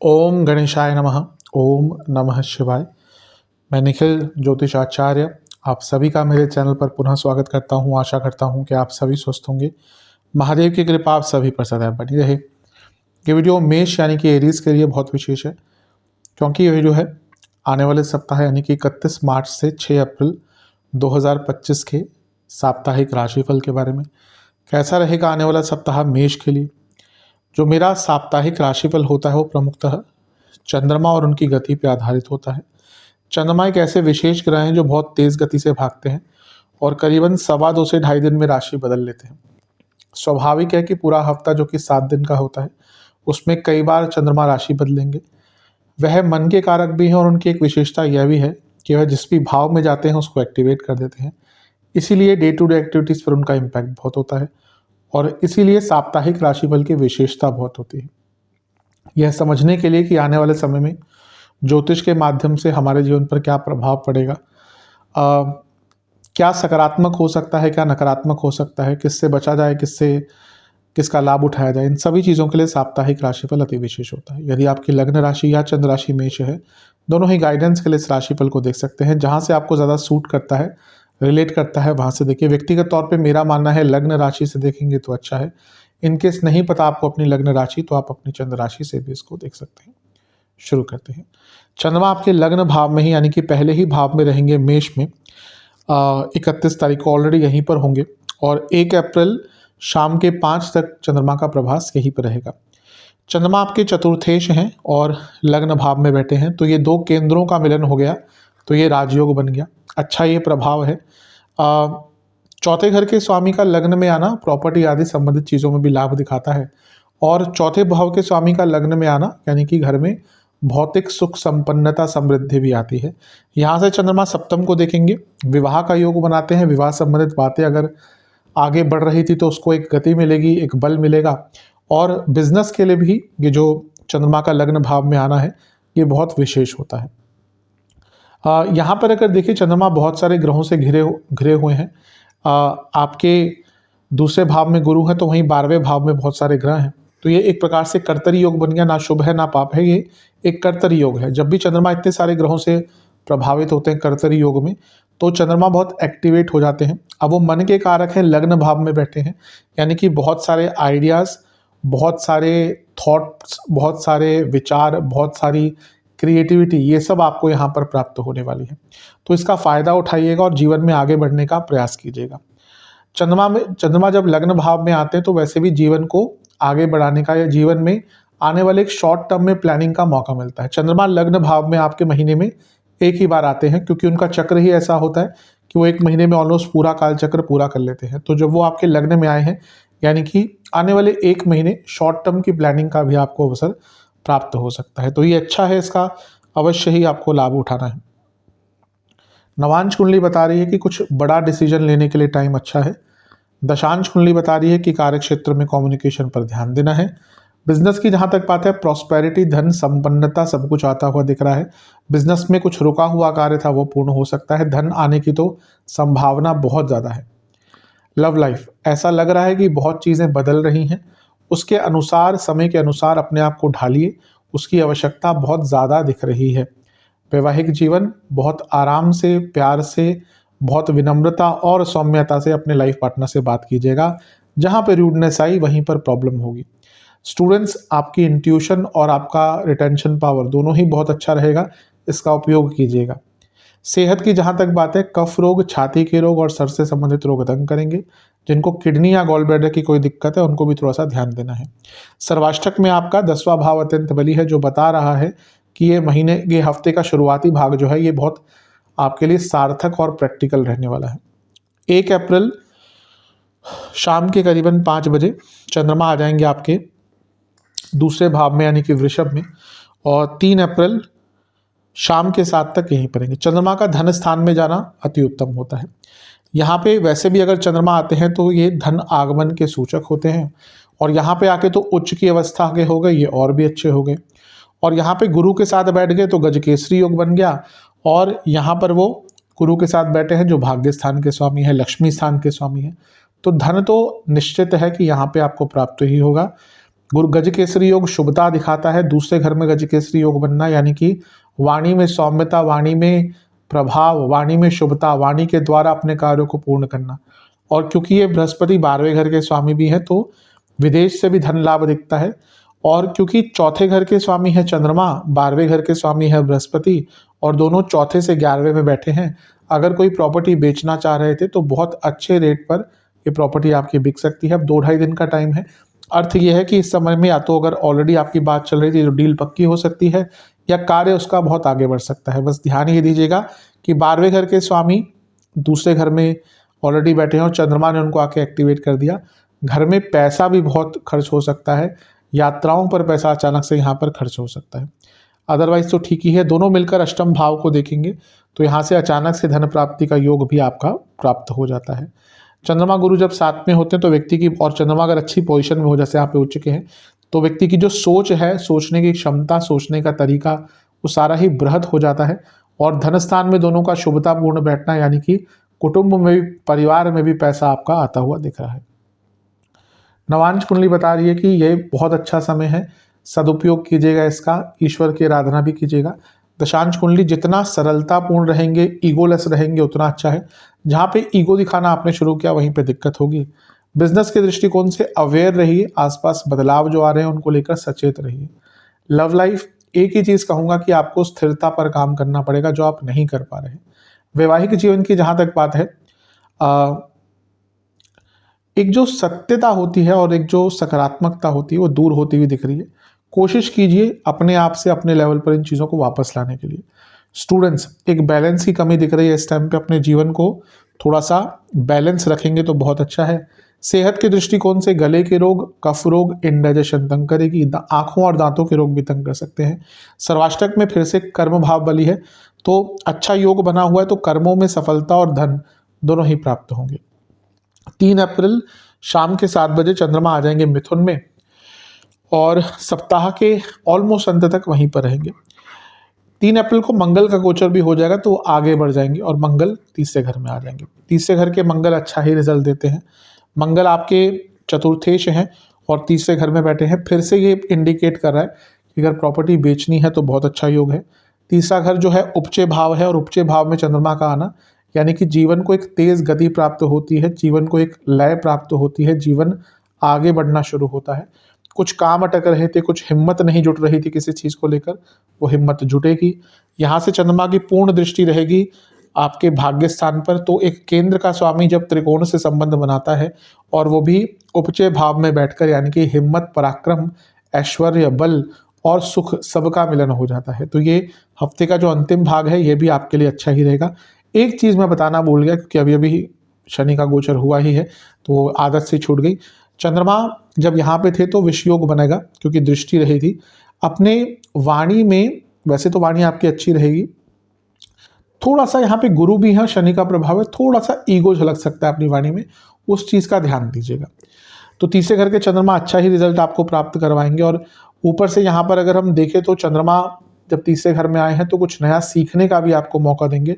ओम गणेशाय नमः। ओम नमः शिवाय। मैं निखिल ज्योतिषाचार्य आप सभी का मेरे चैनल पर पुनः स्वागत करता हूं। आशा करता हूं कि आप सभी स्वस्थ होंगे। महादेव की कृपा आप सभी पर सदैव बनी रहे। ये वीडियो मेष यानी कि एरीज के लिए बहुत विशेष है, क्योंकि ये वीडियो है आने वाले सप्ताह यानी कि 31 मार्च से 6 अप्रैल 2025 के साप्ताहिक राशिफल के बारे में। कैसा रहेगा आने वाला सप्ताह मेष के लिए। जो मेरा साप्ताहिक राशिफल होता है वो प्रमुखतः चंद्रमा और उनकी गति पर आधारित होता है। चंद्रमा एक ऐसे विशेष ग्रह हैं जो बहुत तेज गति से भागते हैं और करीबन 2.25 से 2.5 दिन में राशि बदल लेते हैं। स्वाभाविक है कि पूरा हफ्ता जो कि 7 दिन का होता है उसमें कई बार चंद्रमा राशि बदलेंगे। वह मन के कारक भी हैं और उनकी एक विशेषता यह भी है कि वह जिस भी भाव में जाते हैं उसको एक्टिवेट कर देते हैं। इसीलिए डे टू डे एक्टिविटीज़ पर उनका इम्पैक्ट बहुत होता है और इसीलिए साप्ताहिक राशिफल की विशेषता बहुत होती है। यह समझने के लिए कि आने वाले समय में ज्योतिष के माध्यम से हमारे जीवन पर क्या प्रभाव पड़ेगा, क्या सकारात्मक हो सकता है, क्या नकारात्मक हो सकता है, किससे बचा जाए, किसका लाभ उठाया जाए, इन सभी चीज़ों के लिए साप्ताहिक राशिफल अति विशेष होता है। यदि आपकी लग्न राशि या चंद्र राशि मेष है, दोनों ही गाइडेंस के लिए इस राशिफल को देख सकते हैं। जहाँ से आपको ज़्यादा सूट करता है, रिलेट करता है, वहाँ से देखिए। व्यक्तिगत तौर पे मेरा मानना है लग्न राशि से देखेंगे तो अच्छा है। इनकेस नहीं पता आपको अपनी लग्न राशि, तो आप अपनी चंद्र राशि से भी इसको देख सकते हैं। शुरू करते हैं। चंद्रमा आपके लग्न भाव में ही यानी कि पहले ही भाव में रहेंगे मेष में। 31 तारीख को ऑलरेडी यहीं पर होंगे और 1 अप्रैल शाम के 5 तक चंद्रमा का प्रभास यहीं पर रहेगा। चंद्रमा आपके चतुर्थेश हैं और लग्न भाव में बैठे हैं, तो ये दो केंद्रों का मिलन हो गया, तो ये राजयोग बन गया। अच्छा ये प्रभाव है। चौथे घर के स्वामी का लग्न में आना प्रॉपर्टी आदि संबंधित चीज़ों में भी लाभ दिखाता है और चौथे भाव के स्वामी का लग्न में आना यानी कि घर में भौतिक सुख संपन्नता समृद्धि भी आती है। यहाँ से चंद्रमा सप्तम को देखेंगे, विवाह का योग बनाते हैं। विवाह संबंधित बातें अगर आगे बढ़ रही थी तो उसको एक गति मिलेगी, एक बल मिलेगा। और बिजनेस के लिए भी ये जो चंद्रमा का लग्न भाव में आना है ये बहुत विशेष होता है। यहाँ पर अगर देखिए चंद्रमा बहुत सारे ग्रहों से घिरे हुए हैं। आपके दूसरे भाव में गुरु है, तो वहीं 12वें भाव में बहुत सारे ग्रह हैं, तो ये एक प्रकार से कर्तरी योग बन गया। ना शुभ है ना पाप है, ये एक कर्तरी योग है। जब भी चंद्रमा इतने सारे ग्रहों से प्रभावित होते हैं कर्तरी योग में, तो चंद्रमा बहुत एक्टिवेट हो जाते हैं। अब वो मन के कारक हैं, लग्न भाव में बैठे हैं, यानी कि बहुत सारे आइडियाज़, बहुत सारे थॉट्स, बहुत सारे विचार, बहुत सारी क्रिएटिविटी, ये सब आपको यहाँ पर प्राप्त होने वाली है। तो इसका फ़ायदा उठाइएगा और जीवन में आगे बढ़ने का प्रयास कीजिएगा। चंद्रमा जब लग्न भाव में आते हैं तो वैसे भी जीवन को आगे बढ़ाने का या जीवन में आने वाले एक शॉर्ट टर्म में प्लानिंग का मौका मिलता है। चंद्रमा लग्न भाव में आपके महीने में एक ही बार आते हैं, क्योंकि उनका चक्र ही ऐसा होता है कि वो एक महीने में ऑलमोस्ट पूरा काल चक्र पूरा कर लेते हैं। तो जब वो आपके लग्न में आए हैं यानी कि आने वाले एक महीने शॉर्ट टर्म की प्लानिंग का भी आपको अवसर प्राप्त हो सकता है। तो ये अच्छा है, इसका अवश्य ही आपको लाभ उठाना है। नवांश कुंडली बता रही है कि कुछ बड़ा डिसीजन लेने के लिए टाइम अच्छा है। दशांश कुंडली बता रही है कि कार्य क्षेत्र में कम्युनिकेशन पर ध्यान देना है। बिजनेस की जहाँ तक बात है, प्रॉस्पेरिटी, धन संपन्नता सब कुछ आता हुआ दिख रहा है। बिजनेस में कुछ रुका हुआ कार्य था वो पूर्ण हो सकता है। धन आने की तो संभावना बहुत ज़्यादा है। लव लाइफ, ऐसा लग रहा है कि बहुत चीज़ें बदल रही हैं, उसके अनुसार, समय के अनुसार अपने आप को ढालिए, उसकी आवश्यकता बहुत ज़्यादा दिख रही है। वैवाहिक जीवन बहुत आराम से, प्यार से, बहुत विनम्रता और सौम्यता से अपने लाइफ पार्टनर से बात कीजिएगा। जहाँ पे रूडनेस आई वहीं पर प्रॉब्लम होगी। स्टूडेंट्स, आपकी इंट्यूशन और आपका रिटेंशन पावर दोनों ही बहुत अच्छा रहेगा, इसका उपयोग कीजिएगा। सेहत की जहाँ तक बात है, कफ रोग, छाती के रोग और सर से संबंधित रोग तंग करेंगे। जिनको किडनी या गॉल ब्लैडर की कोई दिक्कत है उनको भी थोड़ा सा ध्यान देना है। सर्वाष्टक में आपका 10वां भाव अत्यंत बली है, जो बता रहा है कि ये हफ्ते का शुरुआती भाग जो है ये बहुत आपके लिए सार्थक और प्रैक्टिकल रहने वाला है। 1 अप्रैल शाम के करीबन 5 बजे चंद्रमा आ जाएंगे आपके दूसरे भाव में यानी कि वृषभ में, और 3 अप्रैल शाम के 7 तक यहीं पर रहेंगे। चंद्रमा का धन स्थान में जाना अति उत्तम होता है। यहाँ पे वैसे भी अगर चंद्रमा आते हैं तो ये धन आगमन के सूचक होते हैं, और यहाँ पे आके तो उच्च की अवस्था के हो गए, ये और भी अच्छे हो गए। और यहाँ पे गुरु के साथ बैठ गए तो गजकेसरी योग बन गया, और यहाँ पर वो गुरु के साथ बैठे हैं जो भाग्य स्थान के स्वामी है, लक्ष्मी स्थान के स्वामी है। तो धन तो निश्चित है कि यहाँ पे आपको प्राप्त ही होगा। गुरु गजकेसरी योग शुभता दिखाता है, दूसरे घर में गजकेसरी योग बनना, यानी कि वाणी में सौम्यता, वाणी में प्रभाव, वाणी में शुभता, वाणी के द्वारा अपने कार्यों को पूर्ण करना। और क्योंकि ये बृहस्पति 12वें घर के स्वामी भी हैं तो विदेश से भी धन लाभ दिखता है। और क्योंकि चौथे घर के स्वामी है चंद्रमा, 12वें घर के स्वामी है बृहस्पति, और दोनों चौथे से 11वें में बैठे हैं, अगर कोई प्रॉपर्टी बेचना चाह रहे थे तो बहुत अच्छे रेट पर ये प्रॉपर्टी आपकी बिक सकती है। अब 2-2.5 दिन का टाइम है। अर्थ ये है कि इस समय में या तो अगर ऑलरेडी आपकी बात चल रही थी तो डील पक्की हो सकती है, या कार्य उसका बहुत आगे बढ़ सकता है। बस ध्यान ये दीजिएगा कि 12वें घर के स्वामी दूसरे घर में ऑलरेडी बैठे हैं और चंद्रमा ने उनको आके एक्टिवेट कर दिया। घर में पैसा भी बहुत खर्च हो सकता है, यात्राओं पर पैसा अचानक से यहाँ पर खर्च हो सकता है। अदरवाइज तो ठीक ही है। दोनों मिलकर अष्टम भाव को देखेंगे तो यहाँ से अचानक से धन प्राप्ति का योग भी आपका प्राप्त हो जाता है। चंद्रमा गुरु जब साथ में होते हैं तो व्यक्ति की, और चंद्रमा अगर अच्छी पोजीशन में हो, जैसे यहाँ पे उच्च के हैं, तो व्यक्ति की जो सोच है, सोचने की क्षमता, सोचने का तरीका, वो सारा ही बृहद हो जाता है। और धन स्थान में दोनों का शुभतापूर्ण बैठना, यानी कि कुटुंब में भी, परिवार में भी पैसा आपका आता हुआ दिख रहा है। नवांश कुंडली बता रही है कि ये बहुत अच्छा समय है, सदुपयोग कीजिएगा इसका, ईश्वर की आराधना भी कीजिएगा। दशांश कुंडली जितना सरलतापूर्ण रहेंगे, ईगोलेस रहेंगे, उतना अच्छा है। जहाँ पे ईगो दिखाना आपने शुरू किया वहीं पे दिक्कत होगी। बिजनेस के दृष्टिकोण से अवेयर रहिए, आसपास बदलाव जो आ रहे हैं उनको लेकर सचेत रहिए। लव लाइफ, एक ही चीज़ कहूँगा कि आपको स्थिरता पर काम करना पड़ेगा, जो आप नहीं कर पा रहे हैं। वैवाहिक जीवन की जहाँ तक बात है, एक जो सत्यता होती है और एक जो सकारात्मकता होती है वो दूर होती हुई दिख रही है। कोशिश कीजिए अपने आप से अपने लेवल पर इन चीज़ों को वापस लाने के लिए। स्टूडेंट्स, एक बैलेंस की कमी दिख रही है इस टाइम पे, अपने जीवन को थोड़ा सा बैलेंस रखेंगे तो बहुत अच्छा है। सेहत के दृष्टिकोण से गले के रोग, कफ रोग, इंडाइजेशन तंग करेगी, आंखों और दांतों के रोग भी तंग कर सकते हैं। सर्वाष्टक में फिर से कर्म भाव बली है तो अच्छा योग बना हुआ है, तो कर्मों में सफलता और धन दोनों ही प्राप्त होंगे। 3 अप्रैल शाम के 7 बजे चंद्रमा आ जाएंगे मिथुन में और सप्ताह के ऑलमोस्ट अंत तक वहीं पर रहेंगे। 3 अप्रैल को मंगल का गोचर भी हो जाएगा तो आगे बढ़ जाएंगे और मंगल तीसरे घर में आ जाएंगे। तीसरे घर के मंगल अच्छा ही रिजल्ट देते हैं। मंगल आपके चतुर्थेश हैं और तीसरे घर में बैठे हैं। फिर से ये इंडिकेट कर रहा है कि अगर प्रॉपर्टी बेचनी है तो बहुत अच्छा योग है। तीसरा घर जो है उपचय भाव है और उपचय भाव में चंद्रमा का आना, यानी कि जीवन को एक तेज गति प्राप्त होती है, जीवन को एक लय प्राप्त होती है, जीवन आगे बढ़ना शुरू होता है। कुछ काम अटक रहे थे, कुछ हिम्मत नहीं जुट रही थी किसी चीज़ को लेकर, वो हिम्मत जुटेगी। यहाँ से चंद्रमा की पूर्ण दृष्टि रहेगी आपके भाग्य स्थान पर, तो एक केंद्र का स्वामी जब त्रिकोण से संबंध बनाता है और वो भी उपचय भाव में बैठकर, यानी कि हिम्मत, पराक्रम, ऐश्वर्य, बल और सुख सबका मिलन हो जाता है। तो ये हफ्ते का जो अंतिम भाग है ये भी आपके लिए अच्छा ही रहेगा। एक चीज़ मैं बताना भूल गया क्योंकि अभी अभी शनि का गोचर हुआ ही है तो आदत से छूट गई। चंद्रमा जब यहाँ पे थे तो विषयोग बनेगा क्योंकि दृष्टि रही थी। अपने वाणी में, वैसे तो वाणी आपकी अच्छी रहेगी, थोड़ा सा यहाँ पे गुरु भी है, शनि का प्रभाव है, थोड़ा सा ईगो झलक सकता है अपनी वाणी में, उस चीज़ का ध्यान दीजिएगा। तो तीसरे घर के चंद्रमा अच्छा ही रिजल्ट आपको प्राप्त करवाएंगे। और ऊपर से यहाँ पर अगर हम देखें तो चंद्रमा जब तीसरे घर में आए हैं तो कुछ नया सीखने का भी आपको मौका देंगे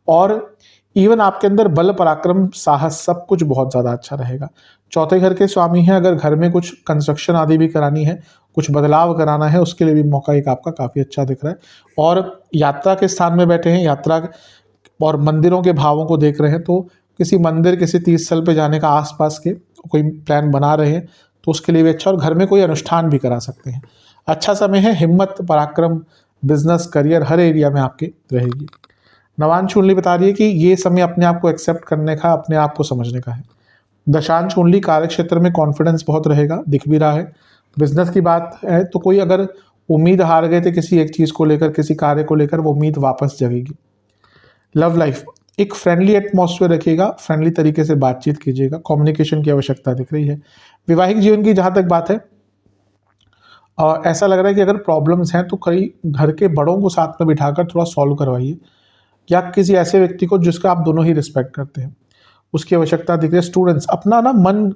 और इवन आपके अंदर बल, पराक्रम, साहस सब कुछ बहुत ज़्यादा अच्छा रहेगा। चौथे घर के स्वामी हैं, अगर घर में कुछ कंस्ट्रक्शन आदि भी करानी है, कुछ बदलाव कराना है, उसके लिए भी मौका एक आपका काफ़ी अच्छा दिख रहा है। और यात्रा के स्थान में बैठे हैं, यात्रा और मंदिरों के भावों को देख रहे हैं, तो किसी मंदिर, किसी तीर्थ स्थल पे जाने का आसपास के कोई प्लान बना रहे हैं तो उसके लिए भी अच्छा, और घर में कोई अनुष्ठान भी करा सकते हैं। अच्छा समय है। हिम्मत, पराक्रम, बिजनेस, करियर हर एरिया में आपके रहेगी। नवांश कुंडली बता रही है कि ये समय अपने आप को एक्सेप्ट करने का, अपने आप को समझने का है। दशांश कुंडली कार्य क्षेत्र में कॉन्फिडेंस बहुत रहेगा, दिख भी रहा है। बिजनेस की बात है तो कोई अगर उम्मीद हार गए थे किसी एक चीज़ को लेकर, किसी कार्य को लेकर, वो उम्मीद वापस जगेगी। लव लाइफ, एक फ्रेंडली एटमॉस्फेयर रखिएगा, फ्रेंडली तरीके से बातचीत कीजिएगा, कम्युनिकेशन की आवश्यकता दिख रही है। वैवाहिक जीवन की जहाँ तक बात है, ऐसा लग रहा है कि अगर प्रॉब्लम्स हैं तो कई घर के बड़ों को साथ में बिठाकर थोड़ा सॉल्व करवाइए, या किसी ऐसे व्यक्ति को जिसका आप दोनों ही रिस्पेक्ट करते हैं, उसकी आवश्यकता दिख रही है। स्टूडेंट्स, अपना ना मन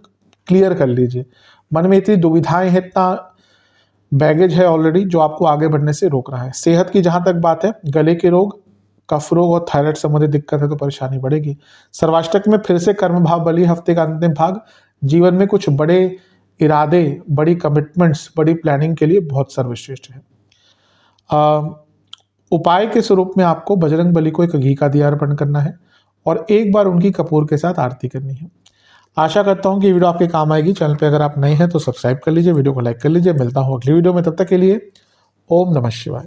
क्लियर कर लीजिए। मन में इतनी दुविधाएं हैं, इतना बैगेज है ऑलरेडी जो आपको आगे बढ़ने से रोक रहा है। सेहत की जहाँ तक बात है, गले के रोग, कफ रोग और थायराइड संबंधी दिक्कत है तो परेशानी बढ़ेगी। सर्वाष्टक में फिर से कर्म भाव बली, हफ्ते का अंतिम भाग, जीवन में कुछ बड़े इरादे, बड़ी कमिटमेंट्स, बड़ी प्लानिंग के लिए बहुत सर्वश्रेष्ठ है। उपाय के स्वरूप में आपको बजरंग बली को एक घी का दिया अर्पण करना है और एक बार उनकी कपूर के साथ आरती करनी है। आशा करता हूँ कि वीडियो आपके काम आएगी। चैनल पे अगर आप नए हैं तो सब्सक्राइब कर लीजिए, वीडियो को लाइक कर लीजिए। मिलता हूँ अगली वीडियो में, तब तक के लिए ओम नमः शिवाय।